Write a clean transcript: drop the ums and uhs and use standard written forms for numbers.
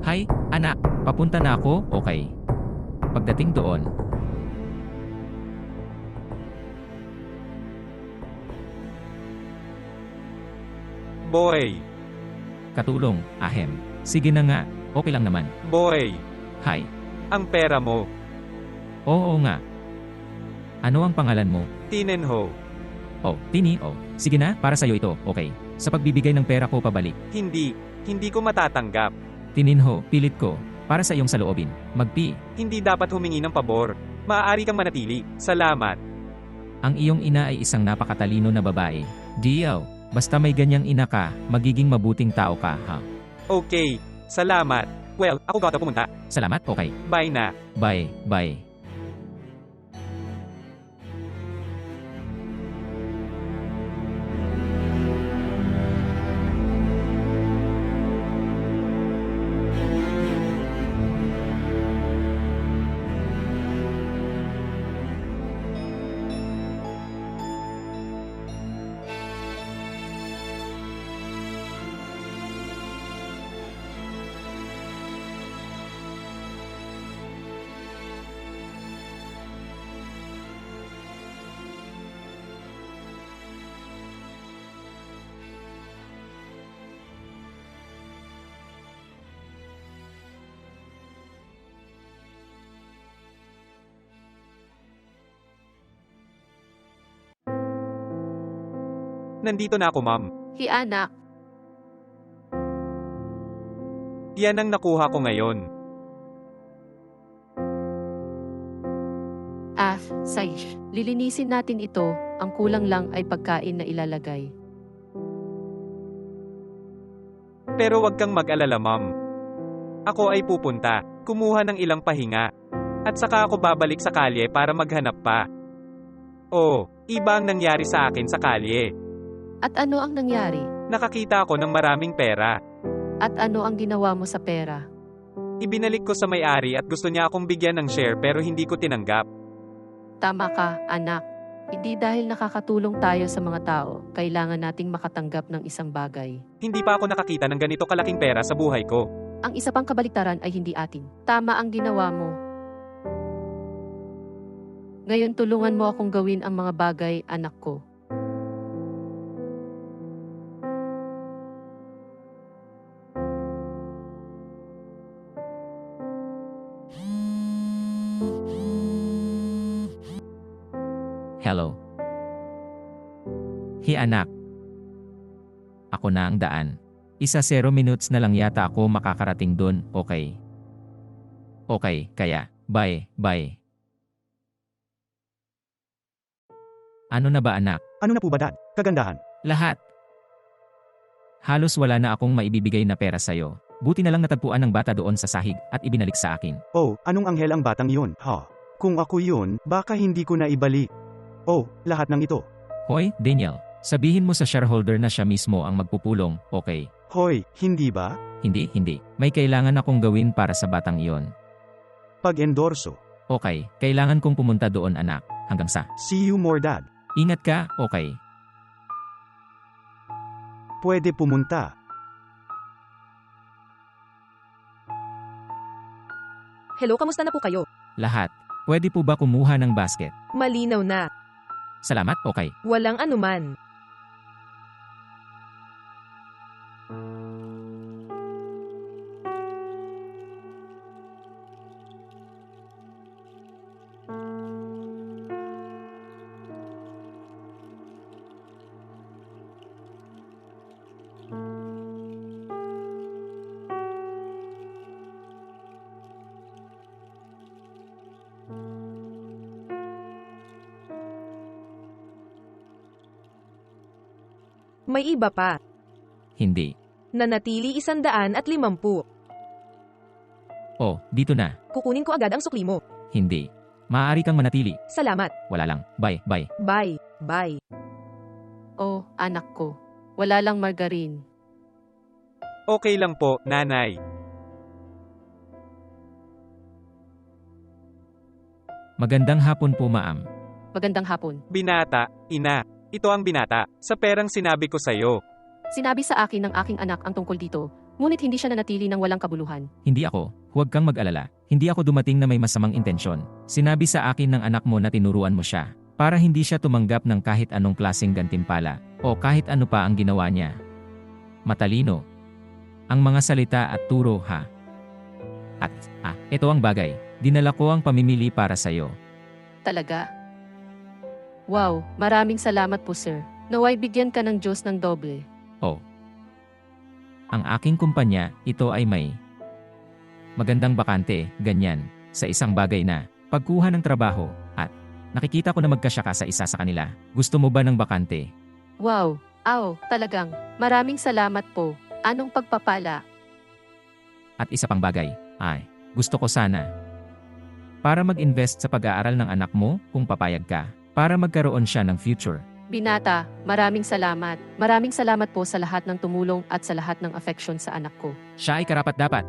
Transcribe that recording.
Hay, anak, papunta na ako, okay. Pagdating doon, Boy, katulong, ahem. Sige na nga, okay lang naman. boy, Hay, ang pera mo. oo nga. Ano ang pangalan mo? Tinenho. Oh, Tini, oh. Sige na, para sa'yo ito, okay. Sa pagbibigay ng pera ko pabalik. Hindi ko matatanggap. Tininho, pilit ko. Para sa iyong saloobin. Magpi. Hindi dapat humingi ng pabor. Maaari kang manatili. Salamat. Ang iyong ina ay isang napakatalino na babae. Diyaw, basta may ganyang ina ka, magiging mabuting tao ka, ha? Okay, salamat. Well, ako gotta pumunta. Salamat, okay. Bye na. Bye, bye. Nandito na ako, ma'am. Hi anak, Yan ang nakuha ko ngayon. say, lilinisin natin ito, ang kulang lang ay pagkain na ilalagay. Pero wag kang mag-alala, ma'am. Ako ay pupunta, kumuha ng ilang pahinga. At saka ako babalik sa kalye para maghanap pa. Oh, iba ang nangyari sa akin sa kalye. At ano ang nangyari? Nakakita ako ng maraming pera. At ano ang ginawa mo sa pera? Ibinalik ko sa may-ari at gusto niya akong bigyan ng share pero hindi ko tinanggap. Tama ka, anak. Hindi dahil nakakatulong tayo sa mga tao, kailangan nating makatanggap ng isang bagay. Hindi pa ako nakakita ng ganito kalaking pera sa buhay ko. Ang isa pang kabaliktaran ay hindi atin. Tama ang ginawa mo. Ngayon tulungan mo akong gawin ang mga bagay, anak ko. Hello. Hi anak. Ako na ang daan. 0 minutes na lang yata ako makakarating dun, okay? Okay, kaya, bye, bye. Ano na ba anak? Ano na po ba, Dad? Kagandahan. Lahat. Halos wala na akong maibibigay na pera sa'yo. Buti na lang natagpuan ng bata doon sa sahig at ibinalik sa akin. Oh, anong anghel ang batang yun? Ha? Kung ako yun, baka hindi ko na ibalik. Oh, lahat ng ito. Hoy, Daniel, sabihin mo sa shareholder na siya mismo ang magpupulong, okay? Hoy, hindi ba? Hindi, hindi. May kailangan akong gawin para sa batang iyon. Pag-endorso. Okay, kailangan kong pumunta doon anak. Hanggang sa. See you more, Dad. Ingat ka, okay? Pwede pumunta. Hello, kamusta na po kayo? Lahat. Pwede po ba kumuha ng basket? Malinaw na. Salamat, okay. Walang anuman. May iba pa. Hindi. Nanatili 150. Oh, dito na. Kukunin ko agad ang sukli mo. Hindi. Maaari kang manatili. Salamat. Wala lang. Bye, bye. Bye. Bye. Oh, anak ko. Wala lang margarine. Okay lang po, nanay. Magandang hapon po, ma'am. Magandang hapon. Binata, ina. Ito ang binata. Sa perang sinabi ko sa'yo. Sinabi sa akin ng aking anak ang tungkol dito. Ngunit hindi siya nanatili ng walang kabuluhan. Hindi ako, huwag kang mag-alala. Hindi ako dumating na may masamang intensyon. Sinabi sa akin ng anak mo na tinuruan mo siya, para hindi siya tumanggap ng kahit anong klaseng gantimpala, o kahit ano pa ang ginawa niya. Matalino. Ang mga salita at turo ha. At, ito ang bagay. Dinala ko ang pamimili para sa'yo. Talaga? Wow, maraming salamat po sir. Naway bigyan ka ng Diyos ng doble. Oh. Ang aking kumpanya, ito ay may magandang bakante, ganyan, sa isang bagay na pagkuha ng trabaho, at nakikita ko na magkasya ka sa isa sa kanila. Gusto mo ba ng bakante? Wow, talagang. Maraming salamat po. Anong pagpapala? At isa pang bagay, gusto ko sana para mag-invest sa pag-aaral ng anak mo kung papayag ka, para magkaroon siya ng future. Binata, maraming salamat. Maraming salamat po sa lahat ng tumulong at sa lahat ng affection sa anak ko. Siya ay karapat-dapat.